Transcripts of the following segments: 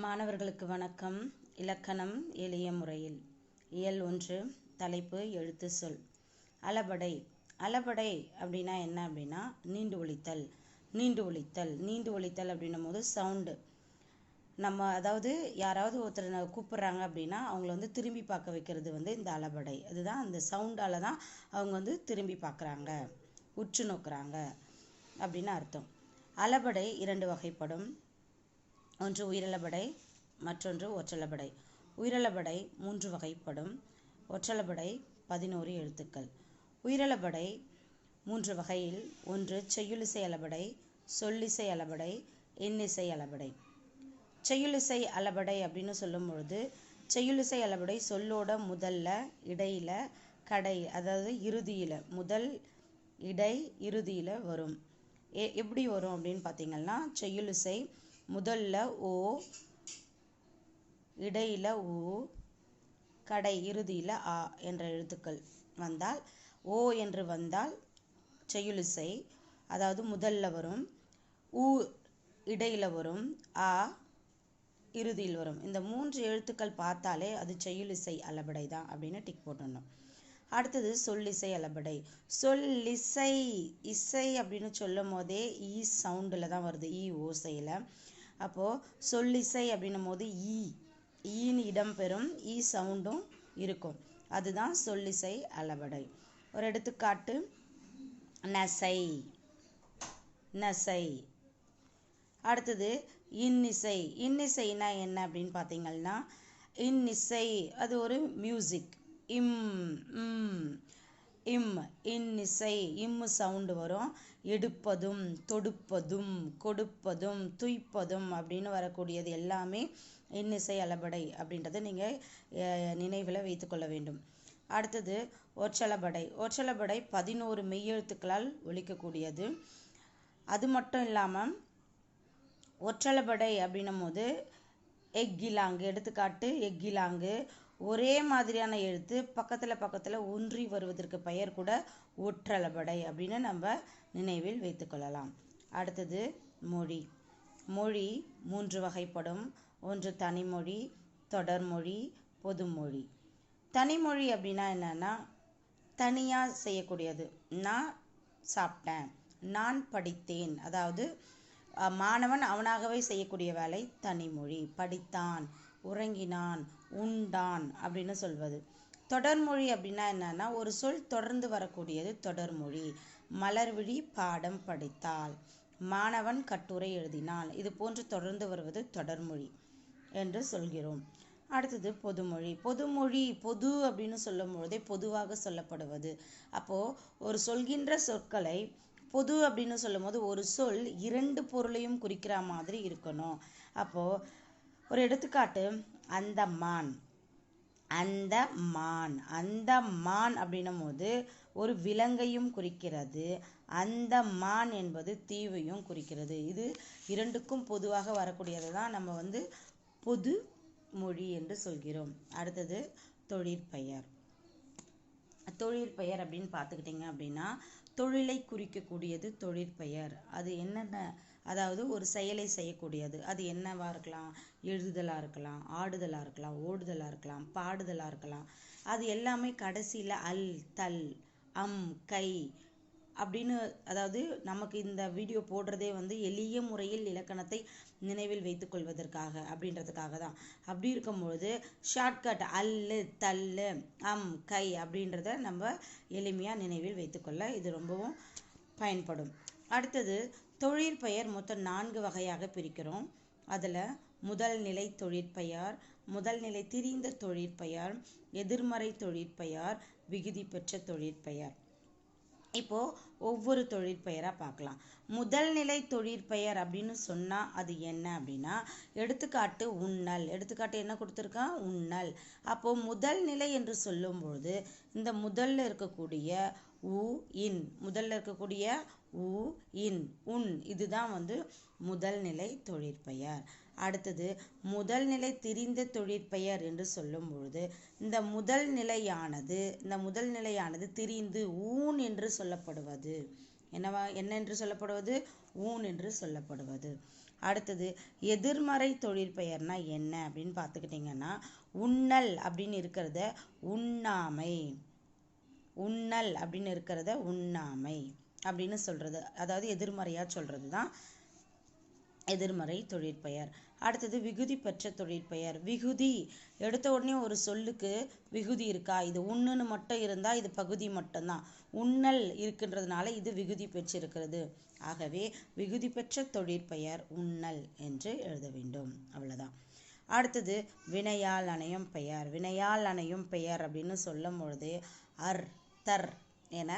மாணவர்களுக்கு வணக்கம். இலக்கணம் எளிய முறையில். இயல் 1. தலைப்பு எழுத்து சொல். அளபடை. அளபடை அப்படின்னா என்ன அப்படின்னா நீண்டு ஒலித்தல். நீண்டு ஒலித்தல் நீண்டு ஒலித்தல் அப்படின்னும் போது சவுண்டு. நம்ம அதாவது யாராவது ஒருத்தர் கூப்பிட்றாங்க அப்படின்னா அவங்கள திரும்பி பார்க்க வைக்கிறது இந்த அளபடை. அதுதான் அந்த சவுண்டால தான் அவங்க திரும்பி பார்க்குறாங்க, உற்று நோக்குறாங்க அப்படின்னு அர்த்தம். அளபடை 2 வகைப்படும். ஒன்று உயிரளபடை, மற்றொன்று ஒற்றளபடை. உயிரளபடை 3 வகைப்படும். ஒற்றளபடை 11 எழுத்துக்கள். உயிரளபடை 3 வகையில் ஒன்று செய்யுளிசை அளபடை, சொல்லிசை அளபடை, எண்ணிசை அளபடை. செய்யுளிசை அளபடை அப்படின்னு சொல்லும் பொழுது செய்யுளிசை அளபடை சொல்லோட முதல்ல, இடையில, கடை அதாவது இறுதியில், முதல் இடை இறுதியில் வரும். எப்படி வரும் அப்படின்னு பார்த்தீங்கன்னா செய்யுளிசை முதல்ல ஓ, இடையில ஊ, கடை இறுதியில் ஆ என்ற எழுத்துக்கள் வந்தால், ஓ என்று வந்தால் செய்யுளிசை, அதாவது முதல்ல வரும், ஊ இடையில வரும், ஆ இறுதியில் வரும். இந்த 3 எழுத்துக்கள் பார்த்தாலே அது செய்யுளிசை அளபடை தான் அப்படின்னு டிக் போட்டுடணும். அடுத்தது சொல்லிசை அளபடை. சொல்லிசை இசை அப்படின்னு சொல்லும் போதே ஈ சவுண்டில் தான் வருது, ஈ ஓசையில். அப்போது சொல்லிசை அப்படின்னும் போது ஈன்னு இடம்பெறும், ஈ சவுண்டும் இருக்கும். அதுதான் சொல்லிசை அளபடை. ஒரு எடுத்துக்காட்டு, நசை நசை. அடுத்தது இன்னிசை. இன்னிசைனா என்ன அப்படின்னு பார்த்தீங்கன்னா இன்னிசை அது ஒரு மியூசிக். இன்னிசை இம்மு சவுண்டு வரும். எடுப்பதும், தொடுப்பதும், கொடுப்பதும், துய்ப்பதும் அப்படின்னு வரக்கூடியது எல்லாமே இன்னிசை அளபடை அப்படின்றத நீங்கள் நினைவில் வைத்துக்கொள்ள வேண்டும். அடுத்தது ஒற்றளபடை. ஒற்றளபடை 11 மெய்யெழுத்துக்களால் ஒலிக்கக்கூடியது. அது மட்டும் இல்லாமல் ஒற்றளபடை அப்படின்னும் போது எக்கிலாங்கு, எடுத்துக்காட்டு எக்கிலாங்கு, ஒரே மாதிரியான எழுத்து பக்கத்தில் ஒன்றி வருவதற்கு பெயர் கூட ஒற்றளபடை அப்படின்னு நம்ம நினைவில் வைத்துக்கொள்ளலாம். அடுத்தது மொழி. மொழி 3 வகைப்படும். ஒன்று தனிமொழி, தொடர்மொழி, பொதுமொழி. தனிமொழி அப்படின்னா என்னன்னா தனியாக செய்யக்கூடியது. நான் சாப்பிட்டேன், நான் படித்தேன், அதாவது மாணவன் அவனாகவே செய்யக்கூடிய வேலை தனிமொழி. படித்தான், உறங்கினான், உண்டான் அப்படின்னு சொல்வது. தொடர்மொழி அப்படின்னா என்னன்னா ஒரு சொல் தொடர்ந்து வரக்கூடியது தொடர்மொழி. மலர்விழி பாடம் படித்தாள், மாணவன் கட்டுரை எழுதினான், இது போன்று தொடர்ந்து வருவது தொடர்மொழி என்று சொல்கிறோம். அடுத்தது பொதுமொழி. பொதுமொழி பொது அப்படின்னு சொல்லும் பொழுதே பொதுவாக சொல்லப்படுவது. அப்போது ஒரு சொல்கின்ற சொற்களை பொது அப்படின்னு சொல்லும் போது ஒரு சொல் 2 பொருளையும் குறிக்கிற மாதிரி இருக்கணும். அப்போது ஒரு எடுத்துக்காட்டு, அந்த மான். அந்த மான், அந்த மான் அப்படின்னும் போது ஒரு விலங்கையும் குறிக்கிறது, அந்த மான் என்பது தீவையும் குறிக்கிறது. இது 2க்கும் பொதுவாக வரக்கூடியது தான் நம்ம பொது மொழி என்று சொல்கிறோம். அடுத்தது தொழிற்பெயர். தொழிற்பெயர் அப்படின்னு பார்த்துக்கிட்டிங்க அப்படின்னா தொழிலை குறிக்கக்கூடியது தொழிற்பெயர். அது என்னென்ன, அதாவது ஒரு செயலை செய்யக்கூடியது. அது என்னவா இருக்கலாம், எழுதுதலாக இருக்கலாம், ஆடுதலாக இருக்கலாம், ஓடுதலாக இருக்கலாம், பாடுதலாக இருக்கலாம். அது எல்லாமே கடைசியில் அல், தல், அம், கை அப்படின்னு, அதாவது நமக்கு இந்த வீடியோ போடுறதே எளிய முறையில் இலக்கணத்தை நினைவில் வைத்து கொள்வதற்காக அப்படின்றதுக்காக தான். அப்படி இருக்கும்பொழுது ஷார்ட்கட் அல்லு, தல்லு, அம், கை அப்படின்றத நம்ம எளிமையாக நினைவில் வைத்துக்கொள்ள இது ரொம்பவும் பயன்படும். அடுத்தது தொழிற்பெயர் மொத்தம் 4 வகையாக பிரிக்கிறோம். அதில் முதல் நிலை தொழிற்பெயர், முதல் நிலை திரிந்த தொழிற்பெயர், எதிர்மறை தொழிற்பெயர், விகுதி பெற்ற தொழிற்பெயர். இப்போ ஒவ்வொரு தொழிற்பெயராக பார்க்கலாம். முதல் நிலை தொழிற்பெயர் அப்படின்னு சொன்னால் அது என்ன அப்படின்னா, எடுத்துக்காட்டு உண்ணல். எடுத்துக்காட்டு என்ன கொடுத்துருக்கான், உண்ணல். அப்போது முதல் நிலை என்று சொல்லும்பொழுது இந்த முதல்ல இருக்கக்கூடிய உ, இன், முதல்ல இருக்கக்கூடிய உ, இன், உன், இதுதான் முதல் நிலை தொழிற்பெயர். அடுத்தது முதல் நிலை திரிந்த தொழிற்பெயர் என்று சொல்லும் பொழுது இந்த முதல் நிலையானது திரிந்து ஊன் என்று சொல்லப்படுவது. என்ன என்று சொல்லப்படுவது, ஊன் என்று சொல்லப்படுவது. அடுத்தது எதிர்மறை தொழிற்பெயர்னா என்ன அப்படின்னு பார்த்துக்கிட்டிங்கன்னா, உண்ணல் அப்படின்னு இருக்கிறத உண்ணாமை, உண்ணல் அப்படின்னு இருக்கிறத உண்ணாமை அப்படின்னு சொல்றது, அதாவது எதிர்மறையா சொல்றது தான் எதிர்மறை தொழிற்பெயர். அடுத்தது விகுதி பெற்ற தொழிற்பெயர். விகுதி எடுத்த உடனே ஒரு சொல்லுக்கு விகுதி இருக்கா, இது உண்ணுன்னு மட்டும் இருந்தா இது பகுதி மட்டும்தான், உண்ணல் இருக்கின்றதுனால இது விகுதி பெற்றிருக்கிறது. ஆகவே விகுதி பெற்ற தொழிற்பெயர் உண்ணல் என்று எழுத வேண்டும். அவ்வளவுதான். அடுத்தது வினையால் அணையும் பெயர். வினையால் அணையும் பெயர் அப்படின்னு சொல்லும் பொழுது அர் தர் என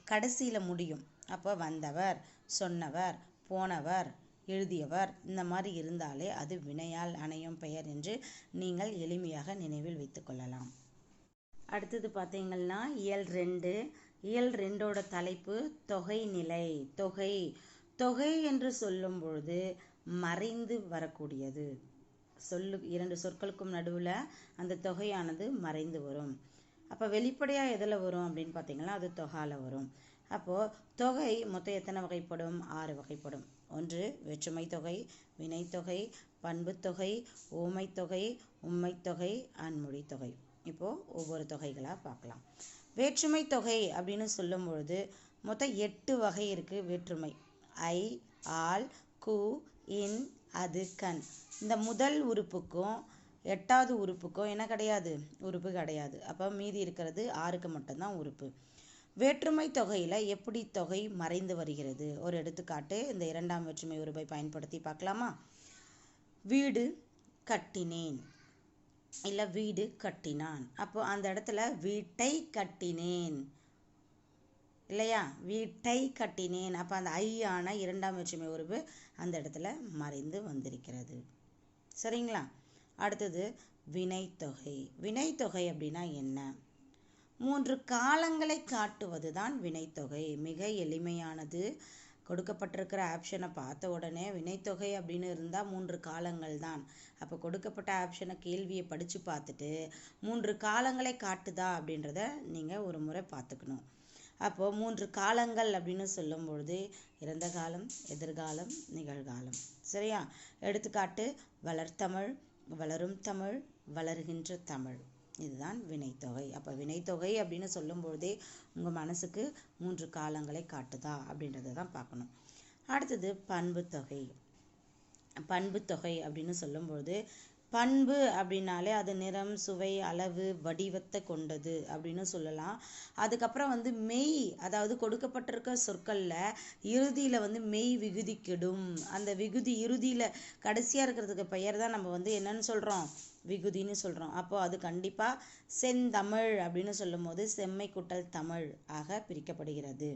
கடைசியில முடியும். அப்போ வந்தவர், சொன்னவர், போனவர், எழுதியவர் இந்த மாதிரி இருந்தாலே அது வினையால் அணையும் பெயர் என்று நீங்கள் எளிமையாக நினைவில் வைத்துக் கொள்ளலாம். அடுத்தது பார்த்தீங்கன்னா இயல் 2. இயல் 2ஓட தலைப்பு தொகை நிலை. தொகை தொகை என்று சொல்லும் பொழுது மறைந்து வரக்கூடியது. இரண்டு சொற்களுக்கும் நடுவில் அந்த தொகையானது மறைந்து வரும். அப்போ வெளிப்படையாக எதில் வரும் அப்படின்னு பார்த்தீங்கன்னா அது தொகால வரும். அப்போது தொகை மொத்தம் எத்தனை வகைப்படும்? 6 வகைப்படும். ஒன்று வேற்றுமை தொகை, வினைத்தொகை, பண்புத்தொகை, ஓமைத்தொகை, உம்மைத்தொகை, அன்மொழி தொகை. இப்போது ஒவ்வொரு தொகைகளாக பார்க்கலாம். வேற்றுமை தொகை அப்படின்னு சொல்லும் பொழுது மொத்தம் 8 வகை இருக்குது வேற்றுமை. ஐ, ஆல், கு, இன், அது, கண். இந்த முதல் உறுப்புக்கும் 8வது உறுப்புக்கும் என்ன கிடையாது? உறுப்பு கிடையாது. அப்போ மீதி இருக்கிறது 6க்கு மட்டும்தான் உறுப்பு. வேற்றுமை தொகையில் எப்படி தொகை மறைந்து வருகிறது? ஒரு எடுத்துக்காட்டு இந்த 2ஆம் வேற்றுமை உறுப்பை பயன்படுத்தி பார்க்கலாமா? வீடு கட்டினேன், இல்லை வீடு கட்டினான். அப்போ அந்த இடத்துல வீட்டை கட்டினேன் இல்லையா? வீட்டை கட்டினேன். அப்போ அந்த ஐயான 2ஆம் வேற்றுமை உறுப்பு அந்த இடத்துல மறைந்து வந்திருக்கிறது. சரிங்களா? அடுத்தது வினைத்தொகை. வினைத்தொகை அப்படின்னா என்ன? 3 காலங்களை காட்டுவது தான் வினைத்தொகை. மிக எளிமையானது. கொடுக்கப்பட்டிருக்கிற ஆப்ஷனை பார்த்த உடனே வினைத்தொகை அப்படின்னு இருந்தால் 3 காலங்கள் தான். அப்போ கொடுக்கப்பட்ட ஆப்ஷனை கேள்வியை படித்து பார்த்துட்டு 3 காலங்களை காட்டுதா அப்படின்றத நீங்கள் ஒரு முறை பார்த்துக்கணும். அப்போது 3 காலங்கள் அப்படின்னு சொல்லும் பொழுது இறந்த காலம், எதிர்காலம், நிகழ்காலம். சரியா? எடுத்துக்காட்டு வளர்த்தமிழ், வளரும் தமிழ், வளர்கின்ற தமிழ். இதுதான் வினைத்தொகை. அப்போ வினைத்தொகை அப்படின்னு சொல்லும் பொழுதே உங்கள் மனசுக்கு 3 காலங்களை காட்டுதா அப்படின்றத தான் பார்க்கணும். அடுத்தது பண்புத்தொகை. பண்புத்தொகை அப்படின்னு சொல்லும்பொழுது பண்பு அப்படின்னாலே அது நிறம், சுவை, அளவு, வடிவத்தை கொண்டது அப்படின்னு சொல்லலாம். அதுக்கப்புறம் மெய், அதாவது கொடுக்கப்பட்டிருக்க சொற்களில் இறுதியில் மெய் விகுதி கெடும். அந்த விகுதி இறுதியில் கடைசியாக இருக்கிறதுக்கு பெயர் தான் நம்ம என்னன்னு சொல்கிறோம்? விகுதின்னு சொல்கிறோம். அப்போ அது கண்டிப்பாக செந்தமிழ் அப்படின்னு சொல்லும் போது செம்மை கூட்டல் தமிழ் ஆக பிரிக்கப்படுகிறது.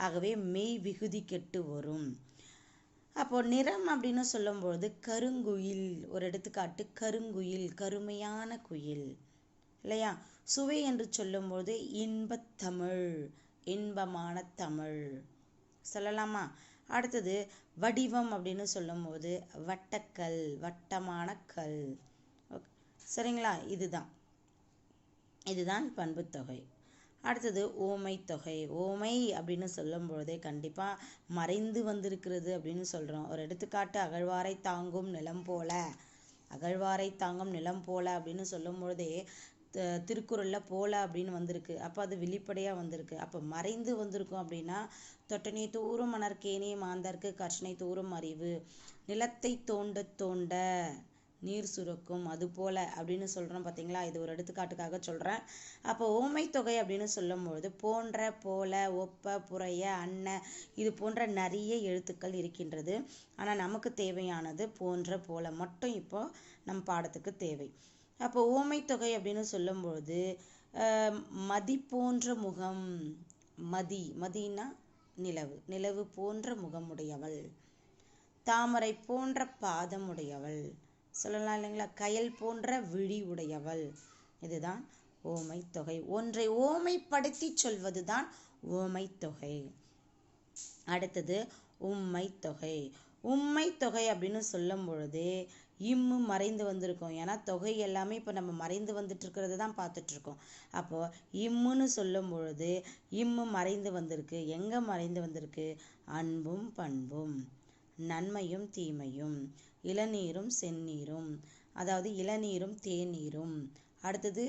ஆகவே மெய் விகுதி கெட்டு வரும். அப்போ நிறம் அப்படின்னு சொல்லும்பொழுது கருங்குயில். ஒரு எடுத்துக்காட்டு கருங்குயில், கருமையான குயில் இல்லையா? சுவை என்று சொல்லும்போது இன்பத்தமிழ், இன்பமான தமிழ் சொல்லலாமா? அடுத்தது வடிவம் அப்படின்னு சொல்லும்போது வட்டக்கல், வட்டமான கல். சரிங்களா? இதுதான் பண்புத்தொகை. அடுத்தது ஓமை தொகை. ஓமை அப்படின்னு சொல்லும் பொழுதே கண்டிப்பாக மறைந்து வந்திருக்கிறது அப்படின்னு சொல்கிறோம். ஒரு எடுத்துக்காட்டு அகழ்வாரை தாங்கும் நிலம் போல. அகழ்வாரை தாங்கும் நிலம் போல அப்படின்னு சொல்லும் பொழுதே திருக்குறளில் போல அப்படின்னு வந்திருக்கு. அப்போ அது வெளிப்படையாக வந்திருக்கு. அப்போ மறைந்து வந்திருக்கும் அப்படின்னா தொட்டனை தூரும் மணற்கேணி மாந்தர்க்கு கர்ஷனை தூரும் அறிவு, நிலத்தை தோண்ட தோண்ட நீர் சுரக்கும், அது போல அப்படின்னு சொல்கிறோம் பார்த்தீங்களா? இது ஒரு எடுத்துக்காட்டுக்காக சொல்கிறேன். அப்போ ஓமை தொகை அப்படின்னு சொல்லும்பொழுது போன்ற, போல, ஒப்ப, புறைய, அன்ன இது போன்ற நிறைய எழுத்துக்கள் இருக்கின்றது. ஆனால் நமக்கு தேவையானது போன்ற, போல மட்டும் இப்போ நம் பாடத்துக்கு தேவை. அப்போ ஓமை தொகை அப்படின்னு சொல்லும்பொழுது மதி போன்ற முகம், மதினா நிலவு, நிலவு போன்ற முகமுடையவள், தாமரை போன்ற பாதமுடையவள் சொல்லலாம் இல்லைங்களா? கயல் போன்ற விழி உடையவள். இதுதான் ஓமை தொகை. ஒன்றை ஓமைப்படுத்தி சொல்வது தான் ஓமை தொகை. அடுத்தது உம்மை தொகை. உம்மை தொகை அப்படின்னு சொல்லும் பொழுது இம்மு மறைந்து வந்திருக்கும். ஏன்னா தொகை எல்லாமே இப்போ நம்ம மறைந்து வந்துட்டு இருக்கிறது தான் பார்த்துட்டு இருக்கோம். அப்போ இம்முன்னு சொல்லும் பொழுது இம்மு மறைந்து வந்திருக்கு. எங்க மறைந்து வந்திருக்கு? அன்பும் பண்பும், நன்மையும் தீமையும், இளநீரும் செந்நீரும், அதாவது இளநீரும் தேநீரும், அடுத்தது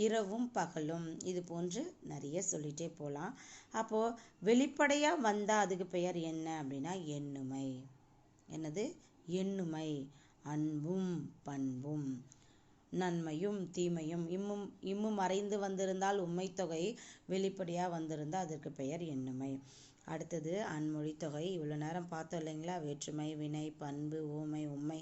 இரவும் பகலும், இது போன்று நிறைய சொல்லிட்டே போகலாம். அப்போது வெளிப்படையாக வந்தால் அதுக்கு பெயர் என்ன அப்படின்னா எண்ணுமை. என்னது? எண்ணுமை. அன்பும் பண்பும், நன்மையும் தீமையும், இம்மும் மறைந்து வந்திருந்தால் உண்மை தொகை, வெளிப்படையாக வந்திருந்தால் அதற்கு பெயர் எண்ணுமை. அடுத்தது அன்மொழி தொகை. இவ்வளோ நேரம் பார்த்தோம் இல்லைங்களா? வேற்றுமை, வினை, பண்பு, ஊமை, உண்மை,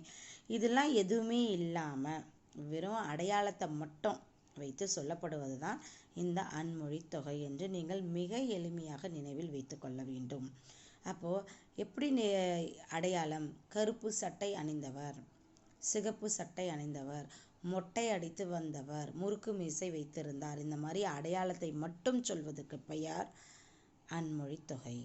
இதெல்லாம் எதுவுமே இல்லாமல் வெறும் அடையாளத்தை மட்டும் வைத்து சொல்லப்படுவது தான் இந்த அன்மொழி தொகை என்று நீங்கள் மிக எளிமையாக நினைவில் வைத்து கொள்ள வேண்டும். அப்போது எப்படி அடையாளம்? கருப்பு சட்டை அணிந்தவர், சிகப்பு சட்டை அணிந்தவர், மொட்டை அடித்து வந்தவர், முறுக்கு மீசை வைத்திருந்தார், இந்த மாதிரி அடையாளத்தை மட்டும் சொல்வதற்கு பெயர் அன்மொழி தொகை.